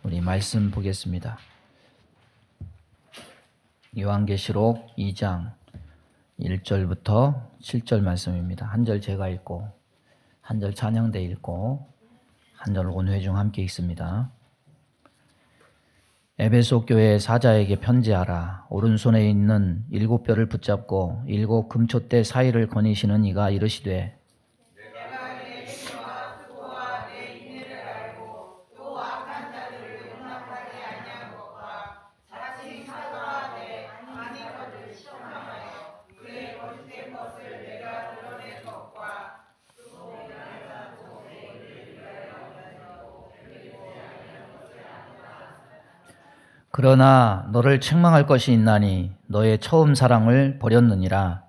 우리 말씀 보겠습니다. 요한계시록 2장 1절부터 7절 말씀입니다. 한 절 제가 읽고 한 절 찬양대 읽고 한 절 온회중 함께 읽습니다. 에베소 교회 사자에게 편지하라. 오른손에 있는 7뼈를 붙잡고 7 금촛대 사이를 거니시는 이가 이르시되 그러나 너를 책망할 것이 있나니 너의 처음 사랑을 버렸느니라.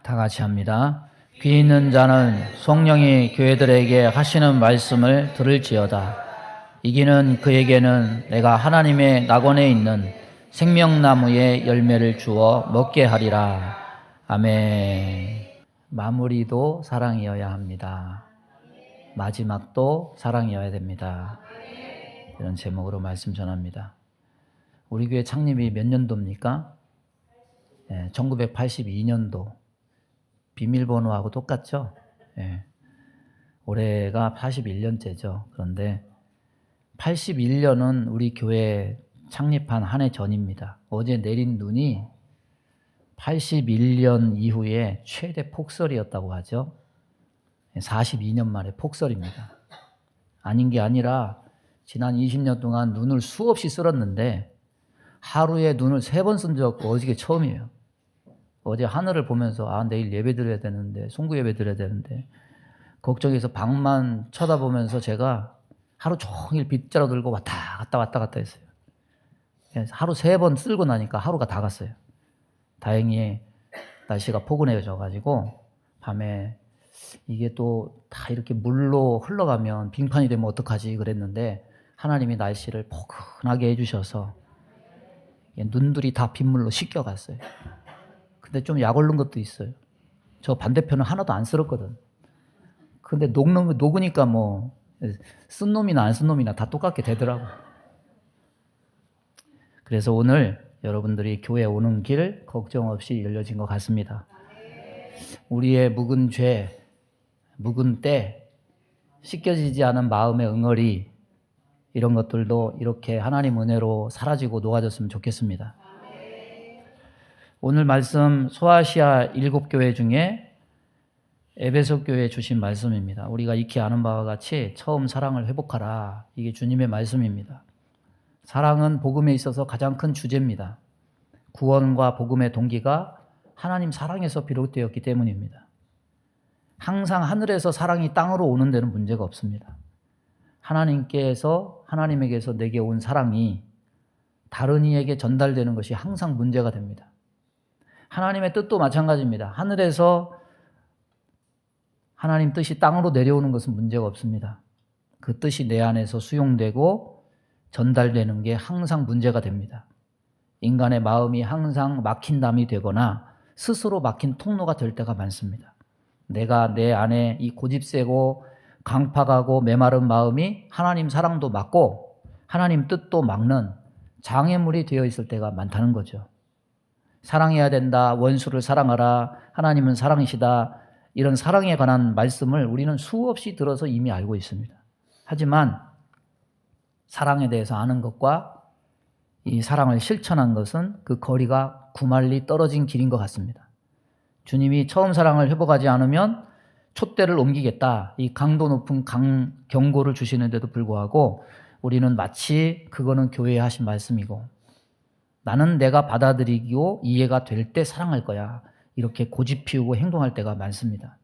다 같이 합니다. 귀 있는 자는 성령이 교회들에게 하시는 말씀을 들을지어다. 이기는 그에게는 내가 하나님의 낙원에 있는 생명나무의 열매를 주어 먹게 하리라. 아멘. 마무리도 사랑이어야 합니다. 마지막도 사랑이어야 됩니다. 이런 제목으로 말씀 전합니다. 우리 교회 창립이 몇 년도입니까? 1982년도. 비밀번호하고 똑같죠? 올해가 81년째죠. 그런데 81년은 우리 교회 창립한 한 해 전입니다. 어제 내린 눈이 81년 이후에 최대 폭설이었다고 하죠. 42년 만에 폭설입니다. 아닌 게 아니라 지난 20년 동안 눈을 수없이 쓸었는데 하루에 눈을 3번 쓴 적 어저께 처음이에요. 어제 하늘을 보면서 내일 예배 드려야 되는데 송구 예배 드려야 되는데 걱정해서 방만 쳐다보면서 제가 하루 종일 빗자루 들고 왔다 갔다 했어요. 하루 3번 쓸고 나니까 하루가 다 갔어요. 다행히 날씨가 포근해져가지고 밤에 이게 또 다 이렇게 물로 흘러가면 빙판이 되면 어떡하지 그랬는데 하나님이 날씨를 포근하게 해주셔서 눈들이 다 빗물로 씻겨갔어요. 근데 좀 약 올른 것도 있어요. 저 반대편은 하나도 안 쓸었거든. 근데 녹으니까 쓴 놈이나 안 쓴 놈이나 다 똑같게 되더라고. 그래서 오늘 여러분들이 교회 오는 길 걱정 없이 열려진 것 같습니다. 우리의 묵은 죄, 묵은 때, 씻겨지지 않은 마음의 응어리 이런 것들도 이렇게 하나님 은혜로 사라지고 녹아졌으면 좋겠습니다. 오늘 말씀 소아시아 7교회 중에 에베소 교회에 주신 말씀입니다. 우리가 익히 아는 바와 같이 처음 사랑을 회복하라. 이게 주님의 말씀입니다. 사랑은 복음에 있어서 가장 큰 주제입니다. 구원과 복음의 동기가 하나님 사랑에서 비롯되었기 때문입니다. 항상 하늘에서 사랑이 땅으로 오는 데는 문제가 없습니다. 하나님에게서 내게 온 사랑이 다른 이에게 전달되는 것이 항상 문제가 됩니다. 하나님의 뜻도 마찬가지입니다. 하늘에서 하나님 뜻이 땅으로 내려오는 것은 문제가 없습니다. 그 뜻이 내 안에서 수용되고 전달되는 게 항상 문제가 됩니다. 인간의 마음이 항상 막힌 담이 되거나 스스로 막힌 통로가 될 때가 많습니다. 내가 내 안에 이 고집세고 강팍하고 메마른 마음이 하나님 사랑도 막고 하나님 뜻도 막는 장애물이 되어 있을 때가 많다는 거죠. 사랑해야 된다, 원수를 사랑하라, 하나님은 사랑이시다, 이런 사랑에 관한 말씀을 우리는 수없이 들어서 이미 알고 있습니다. 하지만 사랑에 대해서 아는 것과 이 사랑을 실천한 것은 그 거리가 구말리 떨어진 길인 것 같습니다. 주님이 처음 사랑을 회복하지 않으면 촛대를 옮기겠다, 이 강도 높은 경고를 주시는데도 불구하고 우리는 마치 그거는 교회에 하신 말씀이고 나는 내가 받아들이고 이해가 될 때 사랑할 거야, 이렇게 고집 피우고 행동할 때가 많습니다.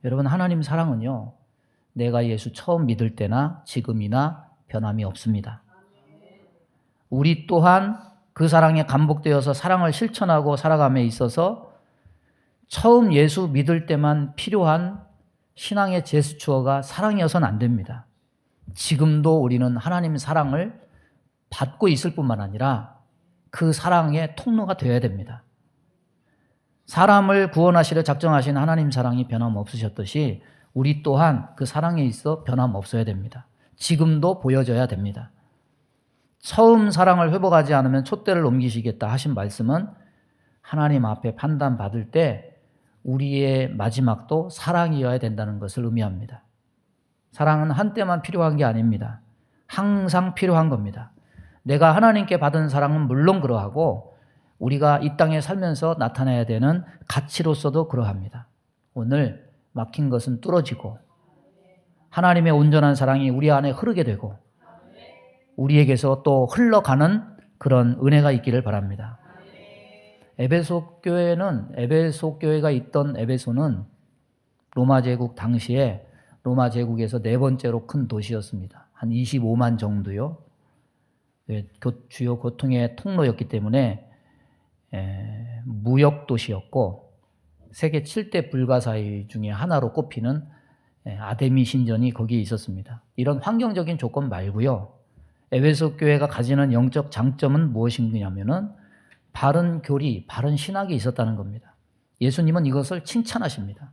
여러분, 하나님 사랑은요, 내가 예수 처음 믿을 때나 지금이나 변함이 없습니다. 우리 또한 그 사랑에 감복되어서 사랑을 실천하고 살아감에 있어서 처음 예수 믿을 때만 필요한 신앙의 제스처가 사랑이어서는 안 됩니다. 지금도 우리는 하나님 사랑을 받고 있을 뿐만 아니라 그 사랑의 통로가 되어야 됩니다. 사람을 구원하시려 작정하신 하나님 사랑이 변함없으셨듯이 우리 또한 그 사랑에 있어 변함없어야 됩니다. 지금도 보여져야 됩니다. 처음 사랑을 회복하지 않으면 촛대를 옮기시겠다 하신 말씀은 하나님 앞에 판단받을 때 우리의 마지막도 사랑이어야 된다는 것을 의미합니다. 사랑은 한때만 필요한 게 아닙니다. 항상 필요한 겁니다. 내가 하나님께 받은 사랑은 물론 그러하고 우리가 이 땅에 살면서 나타내야 되는 가치로서도 그러합니다. 오늘 막힌 것은 뚫어지고 하나님의 온전한 사랑이 우리 안에 흐르게 되고 우리에게서 또 흘러가는 그런 은혜가 있기를 바랍니다. 에베소 교회가 있던 에베소는 로마 제국 당시에 로마 제국에서 네 번째로 큰 도시였습니다. 한 25만 정도요. 주요 교통의 통로였기 때문에 무역 도시였고 세계 7대 불가사의 중에 하나로 꼽히는 아데미 신전이 거기에 있었습니다. 이런 환경적인 조건 말고요. 에베소 교회가 가지는 영적 장점은 무엇이냐면은 바른 교리, 바른 신학이 있었다는 겁니다. 예수님은 이것을 칭찬하십니다.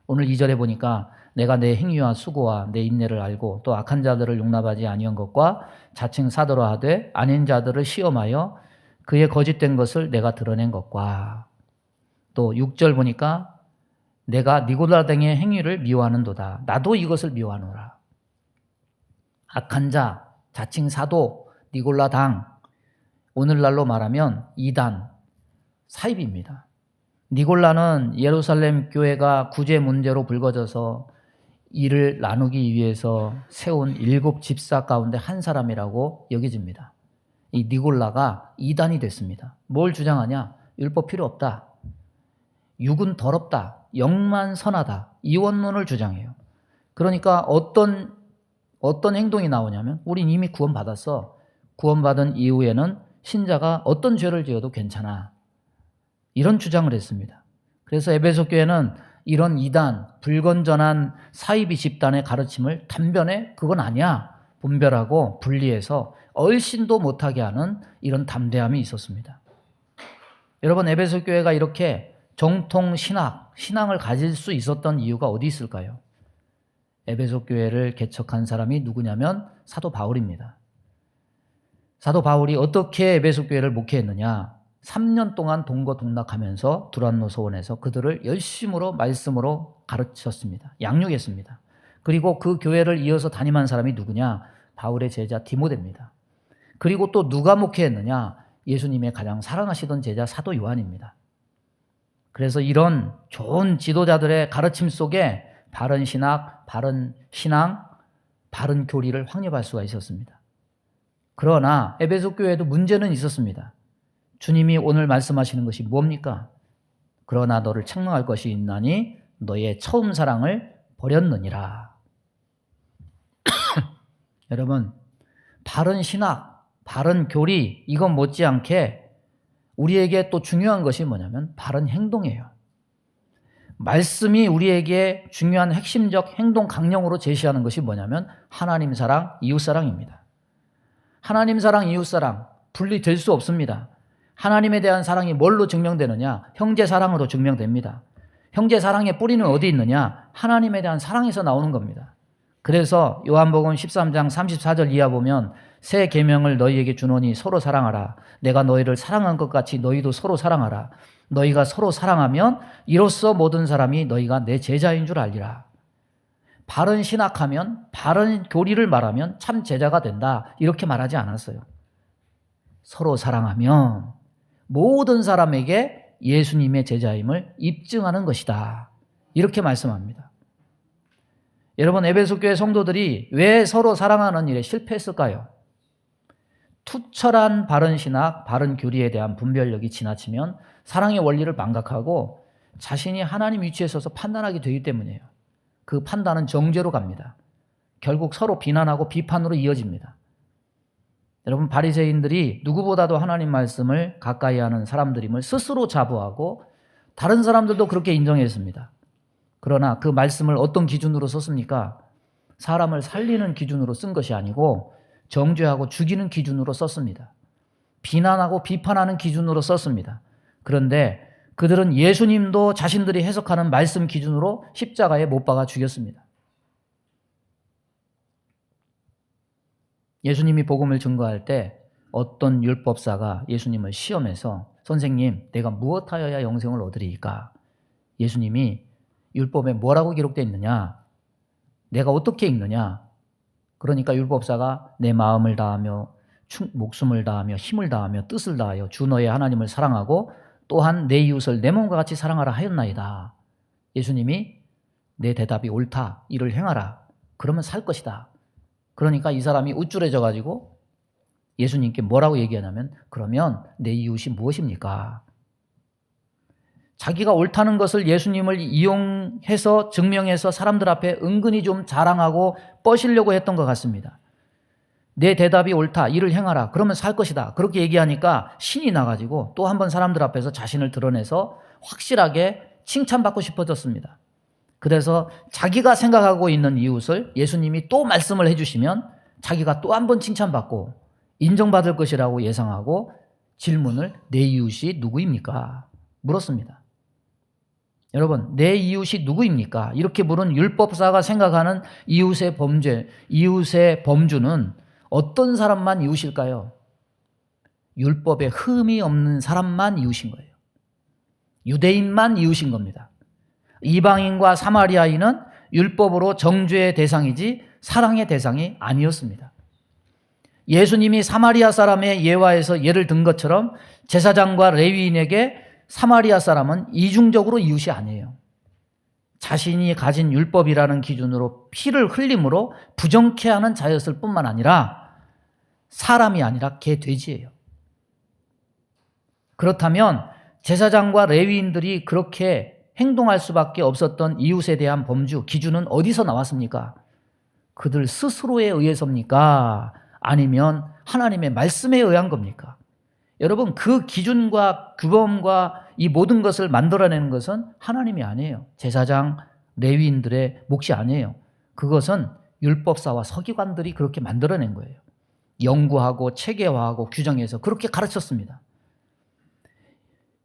오늘 2절에 보니까 내가 내 행위와 수고와 내 인내를 알고 또 악한 자들을 용납하지 아니한 것과 자칭 사도라 하되 아닌 자들을 시험하여 그의 거짓된 것을 내가 드러낸 것과 또 6절 보니까 내가 니고라 등의 행위를 미워하는도다. 나도 이것을 미워하노라. 악한 자, 자칭 사도, 니골라 당, 오늘날로 말하면 이단, 사입입니다. 니골라는 예루살렘 교회가 구제 문제로 불거져서 이를 나누기 위해서 세운 7 집사 가운데 한 사람이라고 여겨집니다. 이 니골라가 이단이 됐습니다. 뭘 주장하냐? 율법 필요 없다. 육은 더럽다. 영만 선하다. 이원론을 주장해요. 그러니까 어떤 행동이 나오냐면 우린 이미 구원받았어. 구원받은 이후에는 신자가 어떤 죄를 지어도 괜찮아. 이런 주장을 했습니다. 그래서 에베소 교회는 이런 이단, 불건전한 사이비 집단의 가르침을 단변에 그건 아니야. 분별하고 분리해서 얼씬도 못하게 하는 이런 담대함이 있었습니다. 여러분, 에베소 교회가 이렇게 정통 신앙을 가질 수 있었던 이유가 어디 있을까요? 에베소 교회를 개척한 사람이 누구냐면 사도 바울입니다. 사도 바울이 어떻게 에베소 교회를 목회했느냐? 3년 동안 동거동락하면서 두란노 소원에서 그들을 열심으로 말씀으로 가르쳤습니다. 양육했습니다. 그리고 그 교회를 이어서 담임한 사람이 누구냐? 바울의 제자 디모데입니다. 그리고 또 누가 목회했느냐? 예수님의 가장 사랑하시던 제자 사도 요한입니다. 그래서 이런 좋은 지도자들의 가르침 속에 바른 신학, 바른 신앙, 바른 교리를 확립할 수가 있었습니다. 그러나 에베소 교회에도 문제는 있었습니다. 주님이 오늘 말씀하시는 것이 뭡니까? 그러나 너를 책망할 것이 있나니 너의 처음 사랑을 버렸느니라. 여러분, 바른 신학, 바른 교리, 이건 못지않게 우리에게 또 중요한 것이 뭐냐면 바른 행동이에요. 말씀이 우리에게 중요한 핵심적 행동 강령으로 제시하는 것이 뭐냐면 하나님 사랑, 이웃 사랑입니다. 하나님 사랑, 이웃 사랑 분리될 수 없습니다. 하나님에 대한 사랑이 뭘로 증명되느냐? 형제 사랑으로 증명됩니다. 형제 사랑의 뿌리는 어디 있느냐? 하나님에 대한 사랑에서 나오는 겁니다. 그래서 요한복음 13장 34절 이하 보면 새 계명을 너희에게 주노니 서로 사랑하라. 내가 너희를 사랑한 것 같이 너희도 서로 사랑하라. 너희가 서로 사랑하면 이로써 모든 사람이 너희가 내 제자인 줄 알리라. 바른 신학하면, 바른 교리를 말하면 참 제자가 된다. 이렇게 말하지 않았어요. 서로 사랑하면 모든 사람에게 예수님의 제자임을 입증하는 것이다. 이렇게 말씀합니다. 여러분, 에베소 교회 성도들이 왜 서로 사랑하는 일에 실패했을까요? 투철한 바른 신학, 바른 교리에 대한 분별력이 지나치면 사랑의 원리를 망각하고 자신이 하나님 위치에 서서 판단하게 되기 때문이에요. 그 판단은 정죄로 갑니다. 결국 서로 비난하고 비판으로 이어집니다. 여러분, 바리새인들이 누구보다도 하나님 말씀을 가까이 하는 사람들임을 스스로 자부하고 다른 사람들도 그렇게 인정했습니다. 그러나 그 말씀을 어떤 기준으로 썼습니까? 사람을 살리는 기준으로 쓴 것이 아니고 정죄하고 죽이는 기준으로 썼습니다. 비난하고 비판하는 기준으로 썼습니다. 그런데 그들은 예수님도 자신들이 해석하는 말씀 기준으로 십자가에 못 박아 죽였습니다. 예수님이 복음을 증거할 때 어떤 율법사가 예수님을 시험해서 선생님, 내가 무엇하여야 영생을 얻으리이까? 예수님이 율법에 뭐라고 기록되어 있느냐? 내가 어떻게 읽느냐? 그러니까 율법사가 내 마음을 다하며 목숨을 다하며 힘을 다하며 뜻을 다하여 주 너의 하나님을 사랑하고 또한 내 이웃을 내 몸과 같이 사랑하라 하였나이다. 예수님이 내 대답이 옳다. 이를 행하라. 그러면 살 것이다. 그러니까 이 사람이 우쭐해져 가지고 예수님께 뭐라고 얘기하냐면 그러면 내 이웃이 무엇입니까? 자기가 옳다는 것을 예수님을 이용해서 증명해서 사람들 앞에 은근히 좀 자랑하고 뻗으려고 했던 것 같습니다. 내 대답이 옳다. 이를 행하라. 그러면 살 것이다. 그렇게 얘기하니까 신이 나가지고 또 한 번 사람들 앞에서 자신을 드러내서 확실하게 칭찬받고 싶어졌습니다. 그래서 자기가 생각하고 있는 이웃을 예수님이 또 말씀을 해주시면 자기가 또 한 번 칭찬받고 인정받을 것이라고 예상하고 질문을 내 이웃이 누구입니까? 물었습니다. 여러분, 내 이웃이 누구입니까? 이렇게 물은 율법사가 생각하는 이웃의 범죄, 이웃의 범주는 어떤 사람만 이웃일까요? 율법에 흠이 없는 사람만 이웃인 거예요. 유대인만 이웃인 겁니다. 이방인과 사마리아인은 율법으로 정죄의 대상이지 사랑의 대상이 아니었습니다. 예수님이 사마리아 사람의 예화에서 예를 든 것처럼 제사장과 레위인에게 사마리아 사람은 이중적으로 이웃이 아니에요. 자신이 가진 율법이라는 기준으로 피를 흘림으로 부정케 하는 자였을 뿐만 아니라 사람이 아니라 개 돼지예요. 그렇다면 제사장과 레위인들이 그렇게 행동할 수밖에 없었던 이웃에 대한 범주, 기준은 어디서 나왔습니까? 그들 스스로에 의해서입니까? 아니면 하나님의 말씀에 의한 겁니까? 여러분, 그 기준과 규범과 이 모든 것을 만들어내는 것은 하나님이 아니에요. 제사장, 레위인들의 몫이 아니에요. 그것은 율법사와 서기관들이 그렇게 만들어낸 거예요. 연구하고 체계화하고 규정해서 그렇게 가르쳤습니다.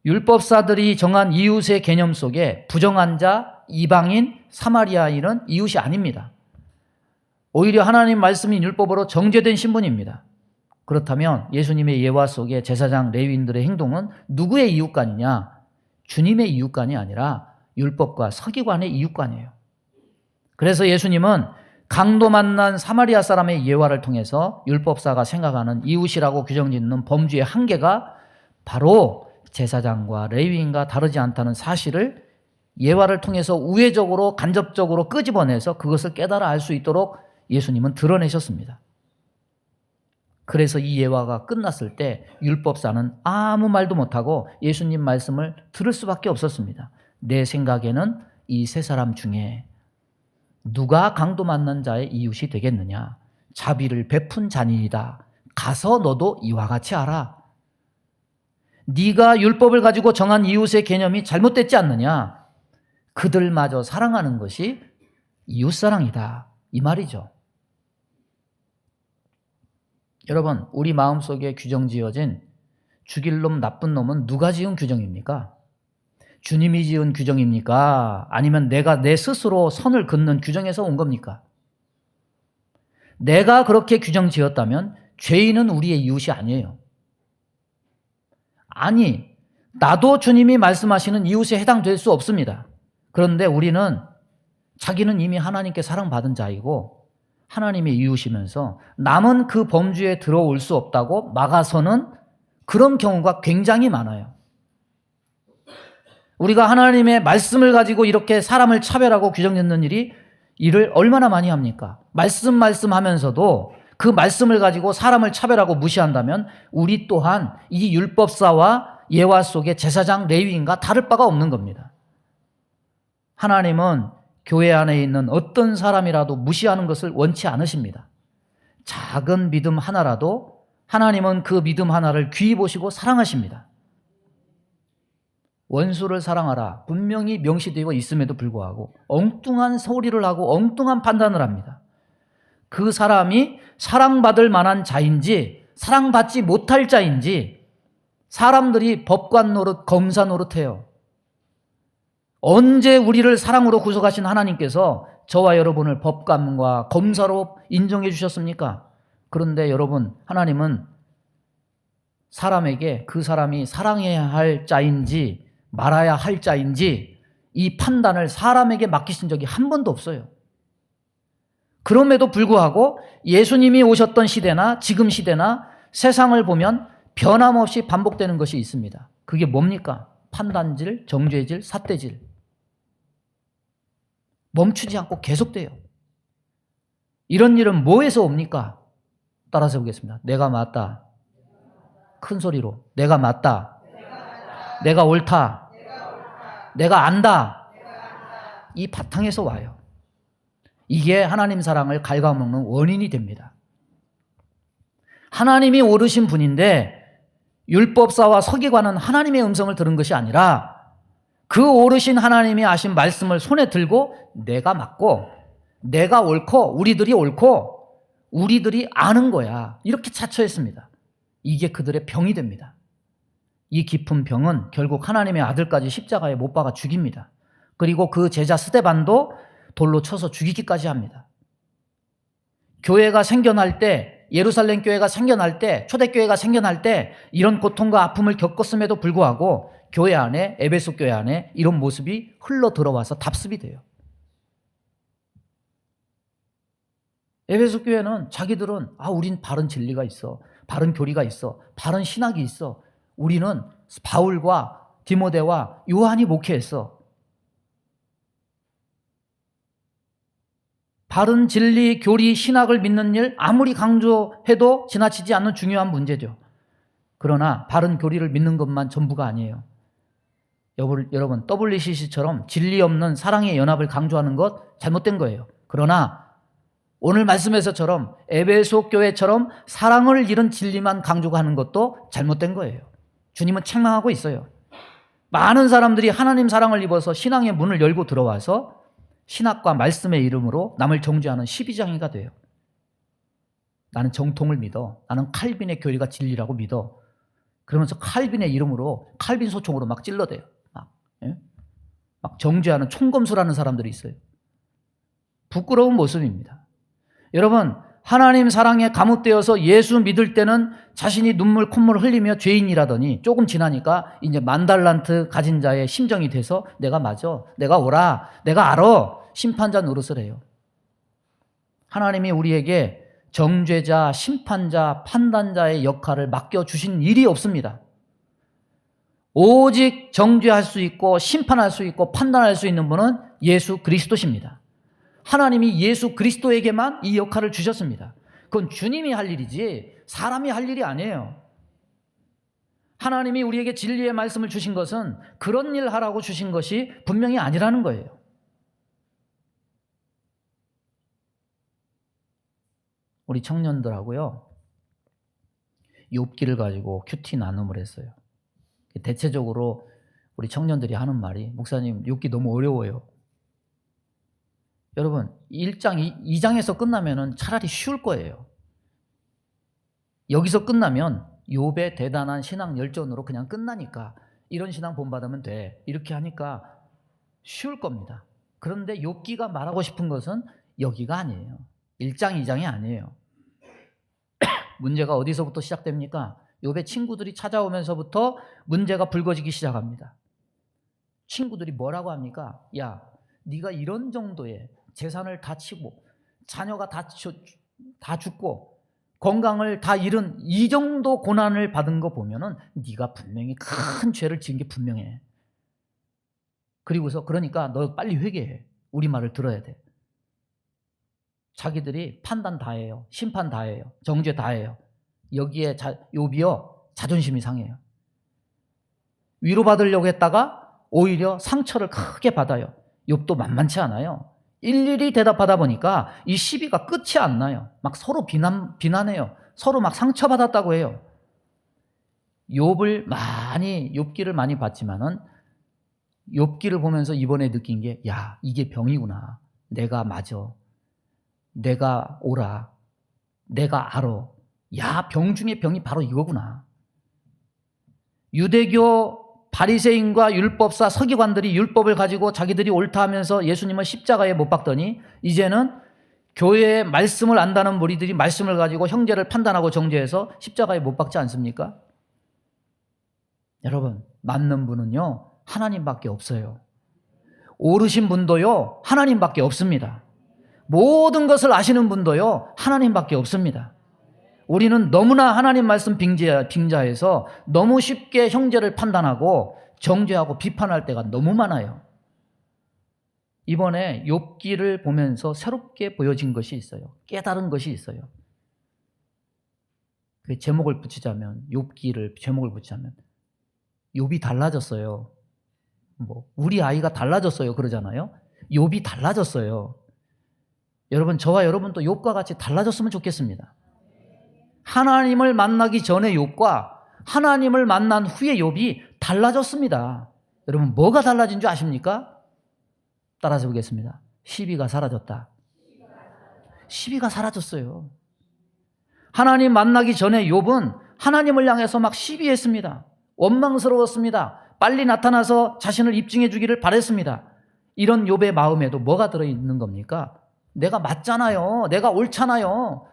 율법사들이 정한 이웃의 개념 속에 부정한 자, 이방인, 사마리아인은 이웃이 아닙니다. 오히려 하나님 말씀인 율법으로 정죄된 신분입니다. 그렇다면 예수님의 예화 속에 제사장, 레위인들의 행동은 누구의 이웃간이냐? 주님의 이웃간이 아니라 율법과 서기관의 이웃간이에요. 그래서 예수님은 강도 만난 사마리아 사람의 예화를 통해서 율법사가 생각하는 이웃이라고 규정짓는 범주의 한계가 바로 제사장과 레위인과 다르지 않다는 사실을 예화를 통해서 우회적으로 간접적으로 끄집어내서 그것을 깨달아 알 수 있도록 예수님은 드러내셨습니다. 그래서 이 예화가 끝났을 때 율법사는 아무 말도 못하고 예수님 말씀을 들을 수밖에 없었습니다. 내 생각에는 이 세 사람 중에 누가 강도 만난 자의 이웃이 되겠느냐? 자비를 베푼 자니이다. 가서 너도 이와 같이 하라. 네가 율법을 가지고 정한 이웃의 개념이 잘못됐지 않느냐? 그들마저 사랑하는 것이 이웃사랑이다. 이 말이죠. 여러분, 우리 마음속에 규정 지어진 죽일 놈, 나쁜 놈은 누가 지은 규정입니까? 주님이 지은 규정입니까? 아니면 내가 내 스스로 선을 긋는 규정에서 온 겁니까? 내가 그렇게 규정 지었다면 죄인은 우리의 이웃이 아니에요. 아니, 나도 주님이 말씀하시는 이웃에 해당될 수 없습니다. 그런데 우리는 자기는 이미 하나님께 사랑받은 자이고 하나님의 이웃이면서 남은 그 범주에 들어올 수 없다고 막아서는 그런 경우가 굉장히 많아요. 우리가 하나님의 말씀을 가지고 이렇게 사람을 차별하고 규정짓는 일을 얼마나 많이 합니까? 말씀하면서도 그 말씀을 가지고 사람을 차별하고 무시한다면 우리 또한 이 율법사와 예화 속의 제사장, 레위인과 다를 바가 없는 겁니다. 하나님은 교회 안에 있는 어떤 사람이라도 무시하는 것을 원치 않으십니다. 작은 믿음 하나라도 하나님은 그 믿음 하나를 귀히 보시고 사랑하십니다. 원수를 사랑하라 분명히 명시되어 있음에도 불구하고 엉뚱한 소리를 하고 엉뚱한 판단을 합니다. 그 사람이 사랑받을 만한 자인지 사랑받지 못할 자인지 사람들이 법관 노릇, 검사 노릇해요. 언제 우리를 사랑으로 구속하신 하나님께서 저와 여러분을 법관과 검사로 인정해 주셨습니까? 그런데 여러분, 하나님은 사람에게 그 사람이 사랑해야 할 자인지 말아야 할 자인지 이 판단을 사람에게 맡기신 적이 한 번도 없어요. 그럼에도 불구하고 예수님이 오셨던 시대나 지금 시대나 세상을 보면 변함없이 반복되는 것이 있습니다. 그게 뭡니까? 판단질, 정죄질, 삿대질. 멈추지 않고 계속돼요. 이런 일은 뭐에서 옵니까? 따라서 해보겠습니다. 내가 맞다. 큰 소리로. 내가 맞다. 내가 옳다. 내가 안다. 이 바탕에서 와요. 이게 하나님 사랑을 갉아먹는 원인이 됩니다. 하나님이 오르신 분인데 율법사와 서기관은 하나님의 음성을 들은 것이 아니라 그 오르신 하나님이 하신 말씀을 손에 들고 내가 맞고 내가 옳고 우리들이 옳고 우리들이 아는 거야. 이렇게 자처했습니다. 이게 그들의 병이 됩니다. 이 깊은 병은 결국 하나님의 아들까지 십자가에 못 박아 죽입니다. 그리고 그 제자 스데반도 돌로 쳐서 죽이기까지 합니다. 교회가 생겨날 때, 예루살렘 교회가 생겨날 때, 초대교회가 생겨날 때 이런 고통과 아픔을 겪었음에도 불구하고 교회 안에, 에베소 교회 안에 이런 모습이 흘러 들어와서 답습이 돼요. 에베소 교회는 자기들은 우린 바른 진리가 있어, 바른 교리가 있어, 바른 신학이 있어. 우리는 바울과 디모데와 요한이 목회했어. 바른 진리, 교리, 신학을 믿는 일 아무리 강조해도 지나치지 않는 중요한 문제죠. 그러나 바른 교리를 믿는 것만 전부가 아니에요. 여러분, WCC처럼 진리 없는 사랑의 연합을 강조하는 것 잘못된 거예요. 그러나 오늘 말씀에서처럼 에베소 교회처럼 사랑을 잃은 진리만 강조하는 것도 잘못된 거예요. 주님은 책망하고 있어요. 많은 사람들이 하나님 사랑을 입어서 신앙의 문을 열고 들어와서 신학과 말씀의 이름으로 남을 정죄하는 12장이가 돼요. 나는 정통을 믿어. 나는 칼빈의 교리가 진리라고 믿어. 그러면서 칼빈의 이름으로 칼빈 소총으로 막 찔러대요. 막 정죄하는 총검술하는 사람들이 있어요. 부끄러운 모습입니다. 여러분, 하나님 사랑에 감옥되어서 예수 믿을 때는 자신이 눈물 콧물 흘리며 죄인이라더니 조금 지나니까 이제 만달란트 가진 자의 심정이 돼서 내가 맞아, 내가 옳아, 내가 알아, 심판자 노릇을 해요. 하나님이 우리에게 정죄자, 심판자, 판단자의 역할을 맡겨주신 일이 없습니다. 오직 정죄할 수 있고 심판할 수 있고 판단할 수 있는 분은 예수 그리스도십니다. 하나님이 예수 그리스도에게만 이 역할을 주셨습니다. 그건 주님이 할 일이지 사람이 할 일이 아니에요. 하나님이 우리에게 진리의 말씀을 주신 것은 그런 일 하라고 주신 것이 분명히 아니라는 거예요. 우리 청년들하고요, 욥기를 가지고 큐티 나눔을 했어요. 대체적으로 우리 청년들이 하는 말이, 목사님 욥기 너무 어려워요. 여러분, 1장, 2장에서 끝나면 차라리 쉬울 거예요. 여기서 끝나면 욥의 대단한 신앙 열전으로 그냥 끝나니까 이런 신앙 본받으면 돼, 이렇게 하니까 쉬울 겁니다. 그런데 욥기가 말하고 싶은 것은 여기가 아니에요. 1장, 2장이 아니에요. 문제가 어디서부터 시작됩니까? 욥의 친구들이 찾아오면서부터 문제가 불거지기 시작합니다. 친구들이 뭐라고 합니까? 야, 네가 이런 정도의 재산을 다 치고 자녀가 다 죽고 건강을 다 잃은 이 정도 고난을 받은 거 보면은 네가 분명히 큰 죄를 지은 게 분명해. 그리고서 그러니까 너 빨리 회개해. 우리 말을 들어야 돼. 자기들이 판단 다 해요. 심판 다 해요. 정죄 다 해요. 여기에 욥이요, 자존심이 상해요. 위로받으려고 했다가 오히려 상처를 크게 받아요. 욥도 만만치 않아요. 일일이 대답하다 보니까 이 시비가 끝이 안 나요. 막 서로 비난해요. 서로 막 상처받았다고 해요. 욥기를 많이 봤지만은 욥기를 보면서 이번에 느낀 게, 야, 이게 병이구나. 내가 맞아. 내가 옳아. 내가 알아. 야, 병 중에 병이 바로 이거구나. 유대교 바리새인과 율법사 서기관들이 율법을 가지고 자기들이 옳다 하면서 예수님을 십자가에 못 박더니 이제는 교회의 말씀을 안다는 무리들이 말씀을 가지고 형제를 판단하고 정죄해서 십자가에 못 박지 않습니까? 여러분, 맞는 분은요, 하나님밖에 없어요. 오르신 분도요, 하나님밖에 없습니다. 모든 것을 아시는 분도요, 하나님밖에 없습니다. 우리는 너무나 하나님 말씀 빙자해서 너무 쉽게 형제를 판단하고 정죄하고 비판할 때가 너무 많아요. 이번에 욥기를 보면서 새롭게 보여진 것이 있어요. 깨달은 것이 있어요. 그 제목을 붙이자면, 욥기를 제목을 붙이자면, 욥이 달라졌어요. 우리 아이가 달라졌어요 그러잖아요. 욥이 달라졌어요. 여러분, 저와 여러분도 욥과 같이 달라졌으면 좋겠습니다. 하나님을 만나기 전에 욥과 하나님을 만난 후에 욥이 달라졌습니다. 여러분, 뭐가 달라진 줄 아십니까? 따라서 보겠습니다. 시비가 사라졌다. 시비가 사라졌어요. 하나님 만나기 전에 욥은 하나님을 향해서 막 시비했습니다. 원망스러웠습니다. 빨리 나타나서 자신을 입증해 주기를 바랬습니다. 이런 욥의 마음에도 뭐가 들어있는 겁니까? 내가 맞잖아요. 내가 옳잖아요.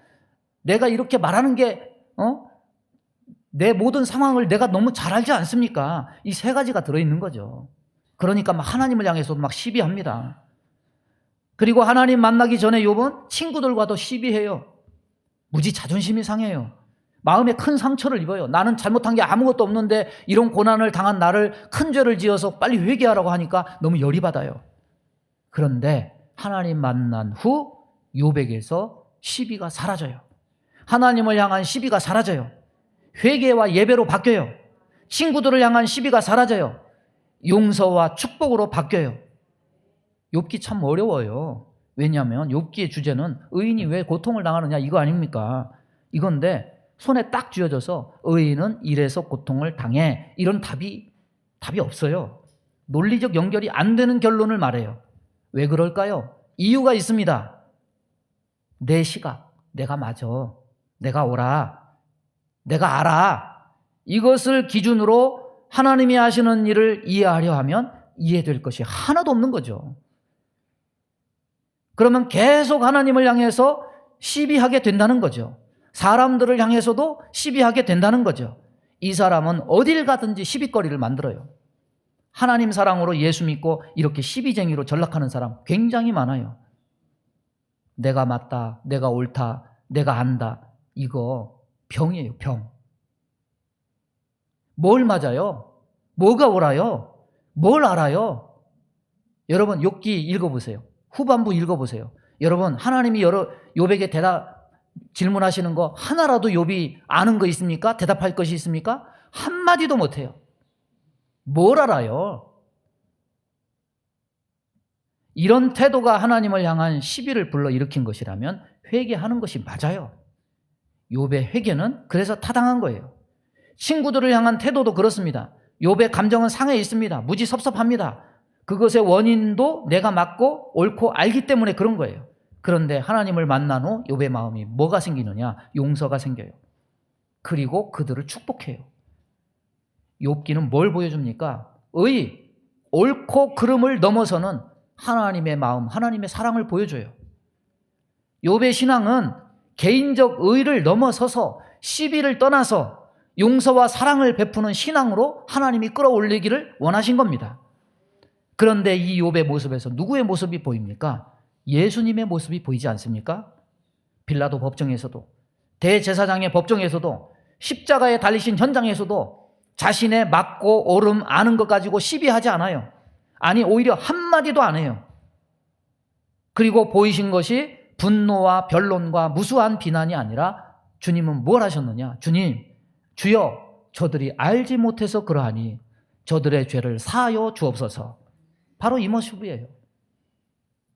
내가 이렇게 말하는 게 내 모든 상황을 내가 너무 잘 알지 않습니까? 이 세 가지가 들어있는 거죠. 그러니까 막 하나님을 향해서도 막 시비합니다. 그리고 하나님 만나기 전에 욥은 친구들과도 시비해요. 무지 자존심이 상해요. 마음에 큰 상처를 입어요. 나는 잘못한 게 아무것도 없는데 이런 고난을 당한 나를 큰 죄를 지어서 빨리 회개하라고 하니까 너무 열이 받아요. 그런데 하나님 만난 후 욥에게서 시비가 사라져요. 하나님을 향한 시비가 사라져요. 회개와 예배로 바뀌어요. 친구들을 향한 시비가 사라져요. 용서와 축복으로 바뀌어요. 욥기 참 어려워요. 왜냐하면 욥기의 주제는 의인이 왜 고통을 당하느냐 이거 아닙니까? 이건데 손에 딱 쥐어져서 의인은 이래서 고통을 당해, 이런 답이 없어요. 논리적 연결이 안 되는 결론을 말해요. 왜 그럴까요? 이유가 있습니다. 내 시각, 내가 맞아, 내가 옳아, 내가 알아, 이것을 기준으로 하나님이 하시는 일을 이해하려 하면 이해될 것이 하나도 없는 거죠. 그러면 계속 하나님을 향해서 시비하게 된다는 거죠. 사람들을 향해서도 시비하게 된다는 거죠. 이 사람은 어딜 가든지 시비거리를 만들어요. 하나님 사랑으로 예수 믿고 이렇게 시비쟁이로 전락하는 사람 굉장히 많아요. 내가 맞다, 내가 옳다, 내가 안다, 이거 병이에요, 병. 뭘 맞아요? 뭐가 옳아요? 뭘 알아요? 여러분, 욥기 읽어보세요. 후반부 읽어보세요. 여러분, 하나님이 욥에게 질문하시는 거 하나라도 욥이 아는 거 있습니까? 대답할 것이 있습니까? 한마디도 못해요. 뭘 알아요? 이런 태도가 하나님을 향한 시비를 불러일으킨 것이라면 회개하는 것이 맞아요. 욥의 회개는 그래서 타당한 거예요. 친구들을 향한 태도도 그렇습니다. 욥의 감정은 상해 있습니다. 무지 섭섭합니다. 그것의 원인도 내가 맞고 옳고 알기 때문에 그런 거예요. 그런데 하나님을 만난 후 욥의 마음이 뭐가 생기느냐? 용서가 생겨요. 그리고 그들을 축복해요. 욥기는 뭘 보여줍니까? 옳고 그름을 넘어서는 하나님의 마음, 하나님의 사랑을 보여줘요. 욥의 신앙은 개인적 의를 넘어서서 시비를 떠나서 용서와 사랑을 베푸는 신앙으로 하나님이 끌어올리기를 원하신 겁니다. 그런데 이 욥의 모습에서 누구의 모습이 보입니까? 예수님의 모습이 보이지 않습니까? 빌라도 법정에서도, 대제사장의 법정에서도, 십자가에 달리신 현장에서도 자신의 맞고 옳음 아는 것 가지고 시비하지 않아요. 아니, 오히려 한마디도 안 해요. 그리고 보이신 것이 분노와 변론과 무수한 비난이 아니라 주님은 뭘 하셨느냐? 주여, 저들이 알지 못해서 그러하니 저들의 죄를 사하여 주옵소서. 바로 이 모습이에요.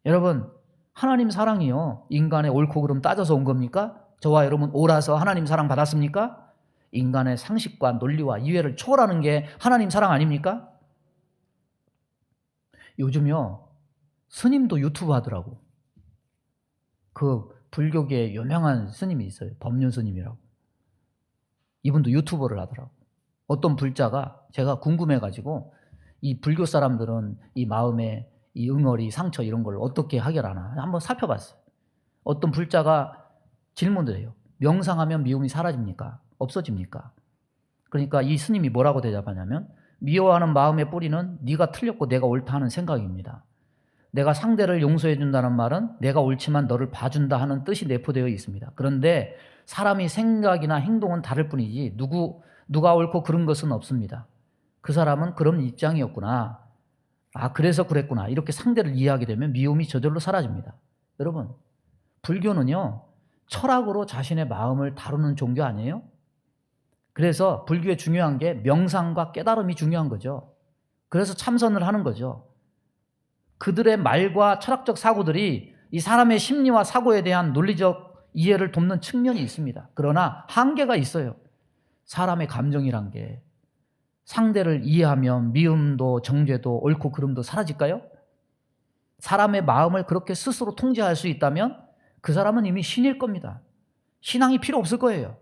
여러분, 하나님 사랑이요, 인간의 옳고 그름 따져서 온 겁니까? 저와 여러분 옳아서 하나님 사랑 받았습니까? 인간의 상식과 논리와 이해를 초월하는 게 하나님 사랑 아닙니까? 요즘요 스님도 유튜브 하더라고. 그 불교계에 유명한 스님이 있어요. 법륜 스님이라고. 이분도 유튜버를 하더라고. 어떤 불자가 제가 궁금해가지고 이 불교 사람들은 이 마음에 이 응어리, 상처 이런 걸 어떻게 해결하나 한번 살펴봤어요. 어떤 불자가 질문을 해요. 명상하면 미움이 사라집니까? 없어집니까? 그러니까 이 스님이 뭐라고 대답하냐면 미워하는 마음의 뿌리는 네가 틀렸고 내가 옳다 하는 생각입니다. 내가 상대를 용서해 준다는 말은 내가 옳지만 너를 봐준다 하는 뜻이 내포되어 있습니다. 그런데 사람이 생각이나 행동은 다를 뿐이지 누가 옳고 그른 것은 없습니다. 그 사람은 그런 입장이었구나. 아, 그래서 그랬구나. 이렇게 상대를 이해하게 되면 미움이 저절로 사라집니다. 여러분, 불교는요, 철학으로 자신의 마음을 다루는 종교 아니에요? 그래서 불교의 중요한 게 명상과 깨달음이 중요한 거죠. 그래서 참선을 하는 거죠. 그들의 말과 철학적 사고들이 이 사람의 심리와 사고에 대한 논리적 이해를 돕는 측면이 있습니다. 그러나 한계가 있어요. 사람의 감정이란 게 상대를 이해하면 미움도 정죄도 옳고 그름도 사라질까요? 사람의 마음을 그렇게 스스로 통제할 수 있다면 그 사람은 이미 신일 겁니다. 신앙이 필요 없을 거예요.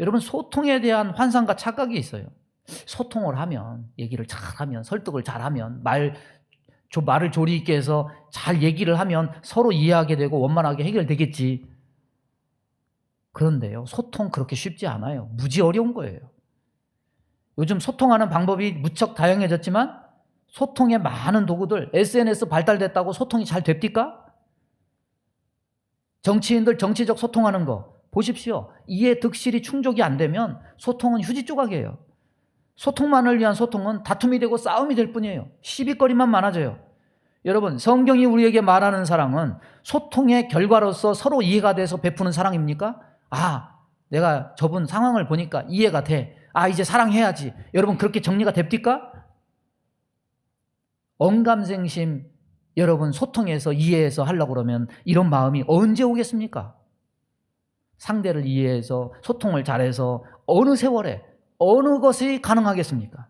여러분, 소통에 대한 환상과 착각이 있어요. 소통을 하면, 얘기를 잘하면, 설득을 잘하면, 말을 조리 있게 해서 잘 얘기를 하면 서로 이해하게 되고 원만하게 해결되겠지. 그런데요, 소통 그렇게 쉽지 않아요. 무지 어려운 거예요. 요즘 소통하는 방법이 무척 다양해졌지만 소통에 많은 도구들, SNS 발달됐다고 소통이 잘 됩니까? 정치인들 정치적 소통하는 거 보십시오. 이해 득실이 충족이 안 되면 소통은 휴지 조각이에요. 소통만을 위한 소통은 다툼이 되고 싸움이 될 뿐이에요. 시비거리만 많아져요. 여러분, 성경이 우리에게 말하는 사랑은 소통의 결과로서 서로 이해가 돼서 베푸는 사랑입니까? 아, 내가 저분 상황을 보니까 이해가 돼. 아, 이제 사랑해야지. 여러분, 그렇게 정리가 됩니까? 언감생심 여러분 소통해서 이해해서 하려고 그러면 이런 마음이 언제 오겠습니까? 상대를 이해해서 소통을 잘해서 어느 세월에 어느 것이 가능하겠습니까?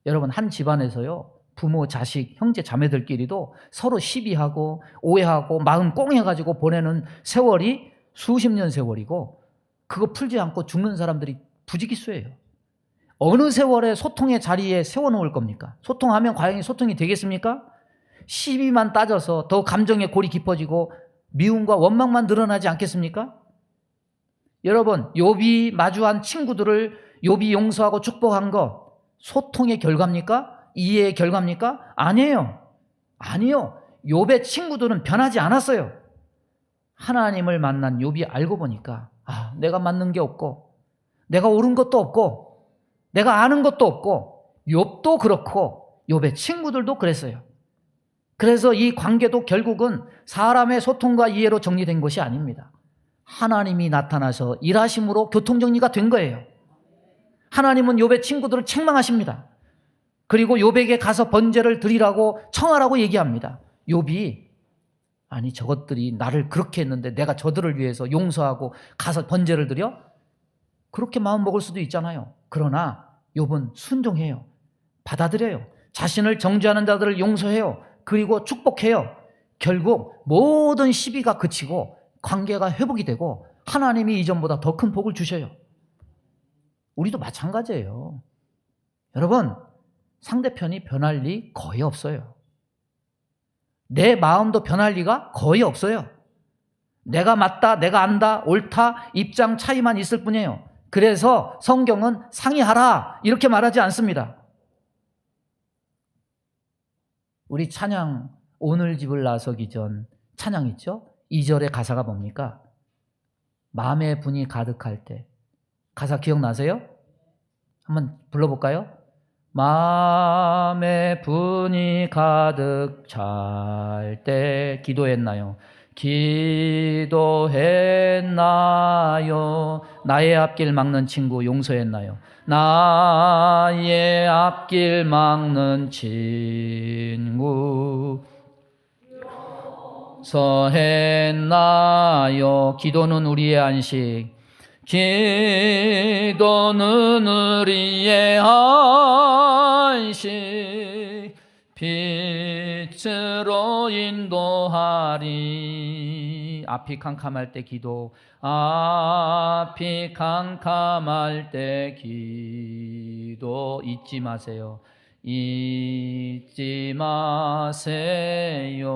여러분, 한 집안에서요, 부모, 자식, 형제, 자매들끼리도 서로 시비하고 오해하고 마음 꽁해가지고 보내는 세월이 수십 년 세월이고 그거 풀지 않고 죽는 사람들이 부지기수예요. 어느 세월에 소통의 자리에 세워놓을 겁니까? 소통하면 과연 소통이 되겠습니까? 시비만 따져서 더 감정의 골이 깊어지고 미움과 원망만 늘어나지 않겠습니까? 여러분, 욥이 마주한 친구들을 욥이 용서하고 축복한 것 소통의 결과입니까? 이해의 결과입니까? 아니에요. 아니요. 욥의 친구들은 변하지 않았어요. 하나님을 만난 욥이 알고 보니까 내가 맞는 게 없고 내가 옳은 것도 없고 내가 아는 것도 없고 욥도 그렇고 욥의 친구들도 그랬어요. 그래서 이 관계도 결국은 사람의 소통과 이해로 정리된 것이 아닙니다. 하나님이 나타나서 일하심으로 교통정리가 된 거예요. 하나님은 욥의 친구들을 책망하십니다. 그리고 욥에게 가서 번제를 드리라고 청하라고 얘기합니다. 욥이 아니 저것들이 나를 그렇게 했는데 내가 저들을 위해서 용서하고 가서 번제를 드려? 그렇게 마음 먹을 수도 있잖아요. 그러나 욥은 순종해요. 받아들여요. 자신을 정죄하는 자들을 용서해요. 그리고 축복해요. 결국 모든 시비가 그치고 관계가 회복이 되고 하나님이 이전보다 더 큰 복을 주셔요. 우리도 마찬가지예요. 여러분, 상대편이 변할 리 거의 없어요. 내 마음도 변할 리가 거의 없어요. 내가 맞다, 내가 안다, 옳다, 입장 차이만 있을 뿐이에요. 그래서 성경은 상의하라 이렇게 말하지 않습니다. 우리 찬양 오늘 집을 나서기 전 찬양 있죠? 2절의 가사가 뭡니까? 마음의 분이 가득할 때. 가사 기억나세요? 한번 불러볼까요? 마음의 분이 가득 찰 때 기도했나요? 기도했나요? 나의 앞길 막는 친구 용서했나요? 나의 앞길 막는 친구 용서했나요? 기도는 우리의 안식, 기도는 우리의 안식, 빛으로 인도하리. 앞이 캄캄할 때 기도, 앞이 캄캄할 때 기도 잊지 마세요. 잊지 마세요.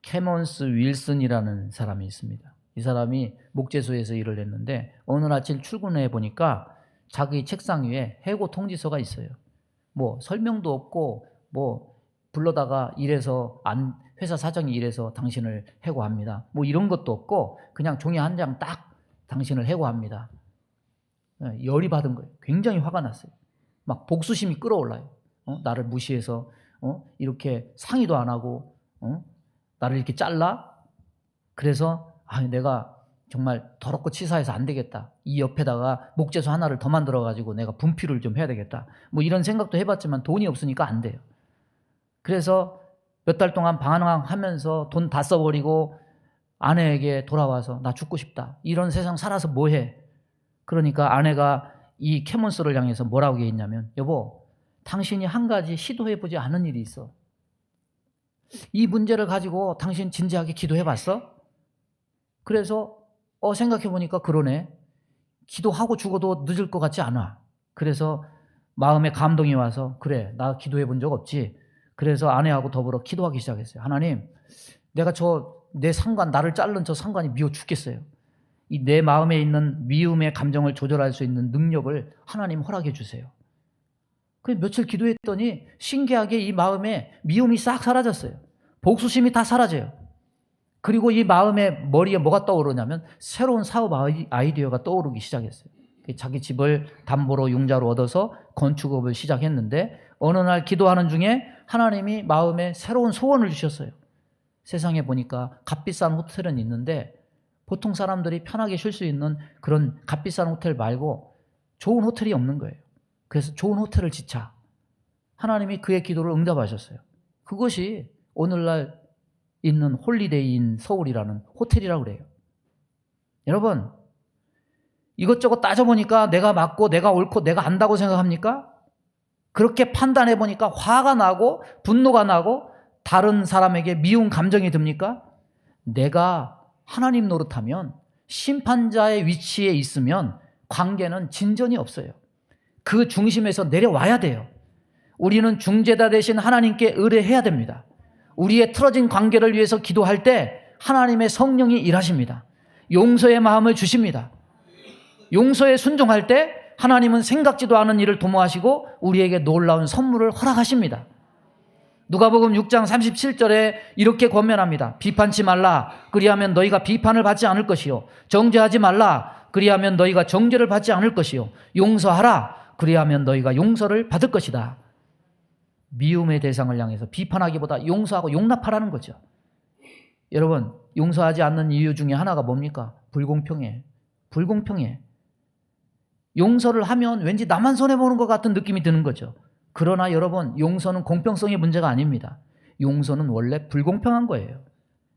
캐먼스 윌슨이라는 사람이 있습니다. 이 사람이 목재소에서 일을 했는데 어느 아침 출근해 보니까 자기 책상 위에 해고 통지서가 있어요. 뭐 설명도 없고 뭐 불러다가 이래서 회사 사정이 이래서 당신을 해고합니다. 뭐 이런 것도 없고 그냥 종이 한 장 딱 당신을 해고합니다. 열이 받은 거예요. 굉장히 화가 났어요. 막 복수심이 끌어올라요. 나를 무시해서 이렇게 상의도 안 하고 나를 이렇게 잘라? 그래서 내가 정말 더럽고 치사해서 안 되겠다. 이 옆에다가 목재소 하나를 더 만들어가지고 내가 분필을 좀 해야 되겠다. 뭐 이런 생각도 해봤지만 돈이 없으니까 안 돼요. 그래서 몇 달 동안 방황하면서 돈 다 써버리고 아내에게 돌아와서 나 죽고 싶다. 이런 세상 살아서 뭐해? 그러니까 아내가 이 캐몬스를 향해서 뭐라고 얘기했냐면, 여보, 당신이 한 가지 시도해보지 않은 일이 있어. 이 문제를 가지고 당신 진지하게 기도해봤어? 그래서 생각해보니까 그러네. 기도하고 죽어도 늦을 것 같지 않아. 그래서 마음에 감동이 와서 그래, 나 기도해본 적 없지. 그래서 아내하고 더불어 기도하기 시작했어요. 하나님, 내가 내 상관, 나를 자른 저 상관이 미워 죽겠어요. 이 내 마음에 있는 미움의 감정을 조절할 수 있는 능력을 하나님 허락해 주세요. 그래서 며칠 기도했더니 신기하게 이 마음에 미움이 싹 사라졌어요. 복수심이 다 사라져요. 그리고 이 마음에 머리에 뭐가 떠오르냐면 새로운 사업 아이디어가 떠오르기 시작했어요. 자기 집을 담보로 융자로 얻어서 건축업을 시작했는데 어느 날 기도하는 중에 하나님이 마음에 새로운 소원을 주셨어요. 세상에 보니까 값비싼 호텔은 있는데 보통 사람들이 편하게 쉴 수 있는 그런 값비싼 호텔 말고 좋은 호텔이 없는 거예요. 그래서 좋은 호텔을 짓자. 하나님이 그의 기도를 응답하셨어요. 그것이 오늘날 있는 홀리데이인 서울이라는 호텔이라고 그래요. 여러분, 이것저것 따져보니까 내가 맞고 내가 옳고 내가 안다고 생각합니까? 그렇게 판단해보니까 화가 나고 분노가 나고 다른 사람에게 미운 감정이 듭니까? 내가 하나님 노릇하면 심판자의 위치에 있으면 관계는 진전이 없어요. 그 중심에서 내려와야 돼요. 우리는 중재자 되신 하나님께 의뢰해야 됩니다. 우리의 틀어진 관계를 위해서 기도할 때 하나님의 성령이 일하십니다. 용서의 마음을 주십니다. 용서에 순종할 때 하나님은 생각지도 않은 일을 도모하시고 우리에게 놀라운 선물을 허락하십니다. 누가복음 6장 37절에 이렇게 권면합니다. 비판치 말라. 그리하면 너희가 비판을 받지 않을 것이요. 정죄하지 말라. 그리하면 너희가 정죄를 받지 않을 것이요. 용서하라. 그리하면 너희가 용서를 받을 것이다. 미움의 대상을 향해서 비판하기보다 용서하고 용납하라는 거죠. 여러분, 용서하지 않는 이유 중에 하나가 뭡니까? 불공평해. 불공평해. 용서를 하면 왠지 나만 손해보는 것 같은 느낌이 드는 거죠. 그러나 여러분, 용서는 공평성의 문제가 아닙니다. 용서는 원래 불공평한 거예요.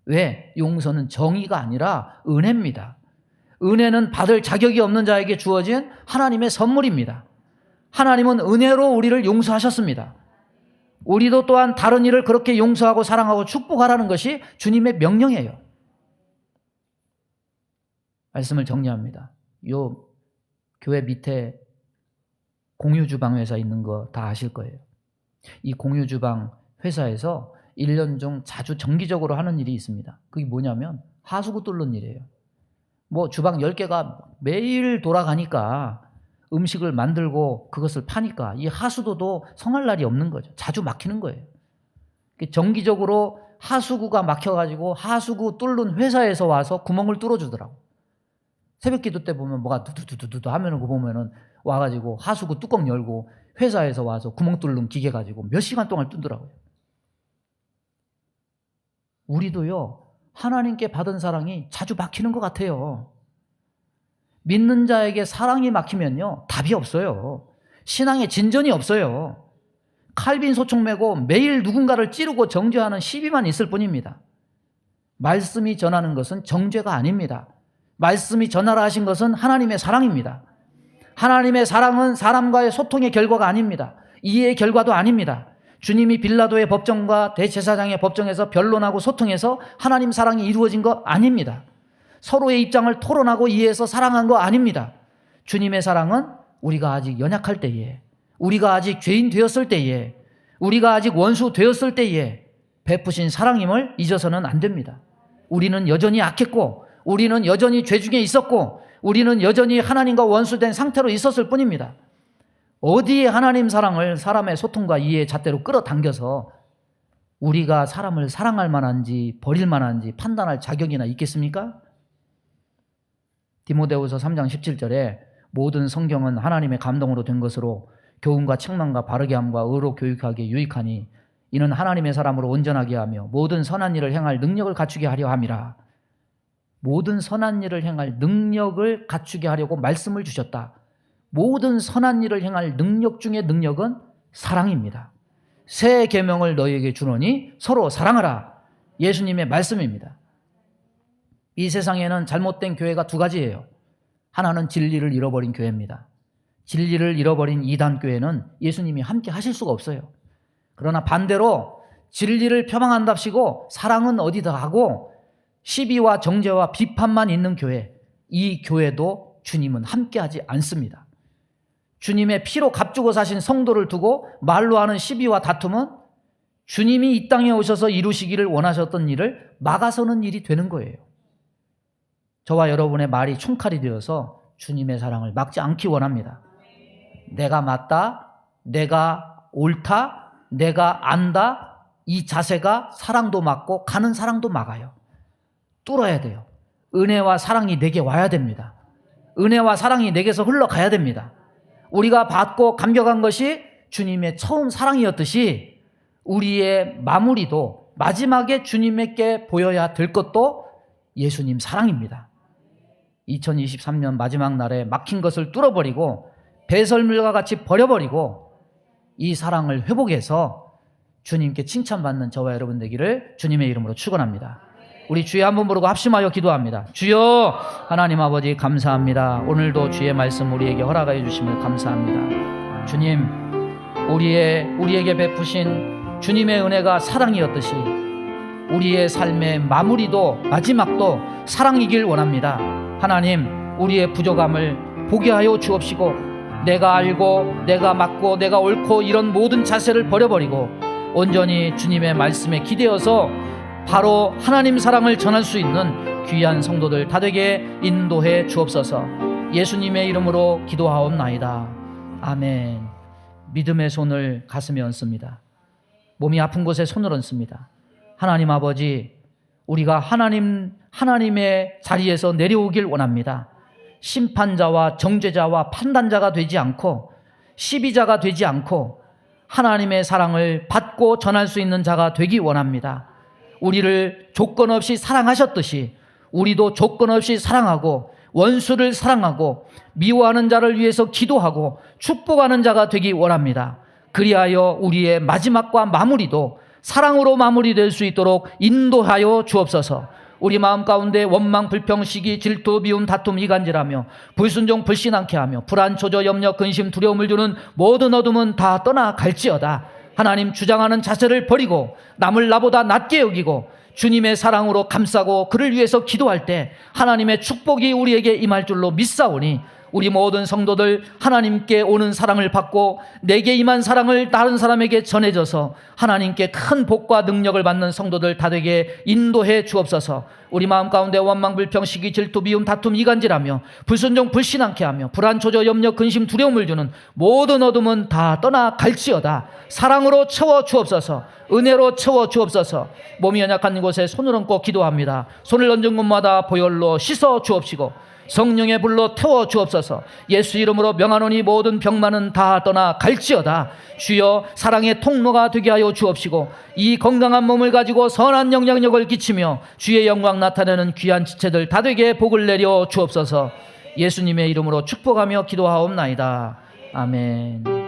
왜? 용서는 정의가 아니라 은혜입니다. 은혜는 받을 자격이 없는 자에게 주어진 하나님의 선물입니다. 하나님은 은혜로 우리를 용서하셨습니다. 우리도 또한 다른 이를 그렇게 용서하고 사랑하고 축복하라는 것이 주님의 명령이에요. 말씀을 정리합니다. 요 교회 밑에 공유주방 회사 있는 거 다 아실 거예요. 이 공유주방 회사에서 1년 중 자주 정기적으로 하는 일이 있습니다. 그게 뭐냐면 하수구 뚫는 일이에요. 뭐 주방 10개가 매일 돌아가니까 음식을 만들고 그것을 파니까 이 하수도도 성할 날이 없는 거죠. 자주 막히는 거예요. 정기적으로 하수구가 막혀가지고 하수구 뚫는 회사에서 와서 구멍을 뚫어주더라고. 새벽 기도 때 보면 뭐가 두두두두두 하면은 그거 보면은 와가지고 하수구 뚜껑 열고 회사에서 와서 구멍 뚫는 기계 가지고 몇 시간 동안 뚫더라고요. 우리도요, 하나님께 받은 사랑이 자주 막히는 것 같아요. 믿는 자에게 사랑이 막히면요, 답이 없어요. 신앙에 진전이 없어요. 칼빈 소총 메고 매일 누군가를 찌르고 정죄하는 시비만 있을 뿐입니다. 말씀이 전하는 것은 정죄가 아닙니다. 말씀이 전하라 하신 것은 하나님의 사랑입니다. 하나님의 사랑은 사람과의 소통의 결과가 아닙니다. 이해의 결과도 아닙니다. 주님이 빌라도의 법정과 대제사장의 법정에서 변론하고 소통해서 하나님 사랑이 이루어진 거 아닙니다. 서로의 입장을 토론하고 이해해서 사랑한 거 아닙니다. 주님의 사랑은 우리가 아직 연약할 때에, 우리가 아직 죄인 되었을 때에, 우리가 아직 원수 되었을 때에 베푸신 사랑임을 잊어서는 안 됩니다. 우리는 여전히 악했고, 우리는 여전히 죄 중에 있었고, 우리는 여전히 하나님과 원수된 상태로 있었을 뿐입니다. 어디에 하나님 사랑을 사람의 소통과 이해의 잣대로 끌어당겨서 우리가 사람을 사랑할 만한지 버릴 만한지 판단할 자격이나 있겠습니까? 디모데후서 3장 17절에 모든 성경은 하나님의 감동으로 된 것으로 교훈과 책망과 바르게 함과 의로 교육하기에 유익하니 이는 하나님의 사람으로 온전하게 하며 모든 선한 일을 행할 능력을 갖추게 하려 함이라. 모든 선한 일을 행할 능력을 갖추게 하려고 말씀을 주셨다. 모든 선한 일을 행할 능력 중에 능력은 사랑입니다. 새 계명을 너희에게 주노니 서로 사랑하라. 예수님의 말씀입니다. 이 세상에는 잘못된 교회가 두 가지예요. 하나는 진리를 잃어버린 교회입니다. 진리를 잃어버린 이단 교회는 예수님이 함께 하실 수가 없어요. 그러나 반대로 진리를 표방한답시고 사랑은 어디다 하고 시비와 정죄와 비판만 있는 교회, 이 교회도 주님은 함께하지 않습니다. 주님의 피로 값주고 사신 성도를 두고 말로 하는 시비와 다툼은 주님이 이 땅에 오셔서 이루시기를 원하셨던 일을 막아서는 일이 되는 거예요. 저와 여러분의 말이 총칼이 되어서 주님의 사랑을 막지 않기 원합니다. 내가 맞다, 내가 옳다, 내가 안다, 이 자세가 사랑도 막고 가는 사랑도 막아요. 뚫어야 돼요. 은혜와 사랑이 내게 와야 됩니다. 은혜와 사랑이 내게서 흘러가야 됩니다. 우리가 받고 감격한 것이 주님의 처음 사랑이었듯이 우리의 마무리도 마지막에 주님께 보여야 될 것도 예수님 사랑입니다. 2023년 마지막 날에 막힌 것을 뚫어버리고 배설물과 같이 버려버리고 이 사랑을 회복해서 주님께 칭찬받는 저와 여러분 되기를 주님의 이름으로 축원합니다. 우리 주여 한번 부르고 합심하여 기도합니다. 주여 하나님 아버지 감사합니다. 오늘도 주의 말씀 우리에게 허락하여 주심을 감사합니다. 주님, 우리에게 베푸신 주님의 은혜가 사랑이었듯이 우리의 삶의 마무리도 마지막도 사랑이길 원합니다. 하나님, 우리의 부족함을 보게 하여 주옵시고 내가 알고 내가 맞고 내가 옳고 이런 모든 자세를 버려버리고 온전히 주님의 말씀에 기대어서 바로 하나님 사랑을 전할 수 있는 귀한 성도들 다 되게 인도해 주옵소서. 예수님의 이름으로 기도하옵나이다. 아멘. 믿음의 손을 가슴에 얹습니다. 몸이 아픈 곳에 손을 얹습니다. 하나님 아버지, 우리가 하나님의 자리에서 내려오길 원합니다. 심판자와 정죄자와 판단자가 되지 않고 시비자가 되지 않고 하나님의 사랑을 받고 전할 수 있는 자가 되기 원합니다. 우리를 조건 없이 사랑하셨듯이 우리도 조건 없이 사랑하고 원수를 사랑하고 미워하는 자를 위해서 기도하고 축복하는 자가 되기 원합니다. 그리하여 우리의 마지막과 마무리도 사랑으로 마무리될 수 있도록 인도하여 주옵소서. 우리 마음 가운데 원망, 불평, 시기, 질투, 미움, 다툼, 이간질하며 불순종, 불신앙케 하며 불안, 조조, 염려, 근심, 두려움을 주는 모든 어둠은 다 떠나갈지어다. 하나님 주장하는 자세를 버리고 남을 나보다 낮게 여기고 주님의 사랑으로 감싸고 그를 위해서 기도할 때 하나님의 축복이 우리에게 임할 줄로 믿사오니 우리 모든 성도들 하나님께 오는 사랑을 받고 내게 임한 사랑을 다른 사람에게 전해져서 하나님께 큰 복과 능력을 받는 성도들 다 되게 인도해 주옵소서. 우리 마음 가운데 원망, 불평, 시기, 질투, 미움, 다툼, 이간질하며 불순종, 불신앙케 하며 불안, 조조, 염려, 근심, 두려움을 주는 모든 어둠은 다 떠나갈지어다. 사랑으로 채워 주옵소서. 은혜로 채워 주옵소서. 몸이 연약한 곳에 손을 얹고 기도합니다. 손을 얹은 곳마다 보혈로 씻어 주옵시고 성령의 불로 태워 주옵소서. 예수 이름으로 명하노니 모든 병만은 다 떠나갈지어다. 주여 사랑의 통로가 되게 하여 주옵시고 이 건강한 몸을 가지고 선한 영향력을 끼치며 주의 영광 나타내는 귀한 지체들 다 되게 복을 내려 주옵소서. 예수님의 이름으로 축복하며 기도하옵나이다. 아멘.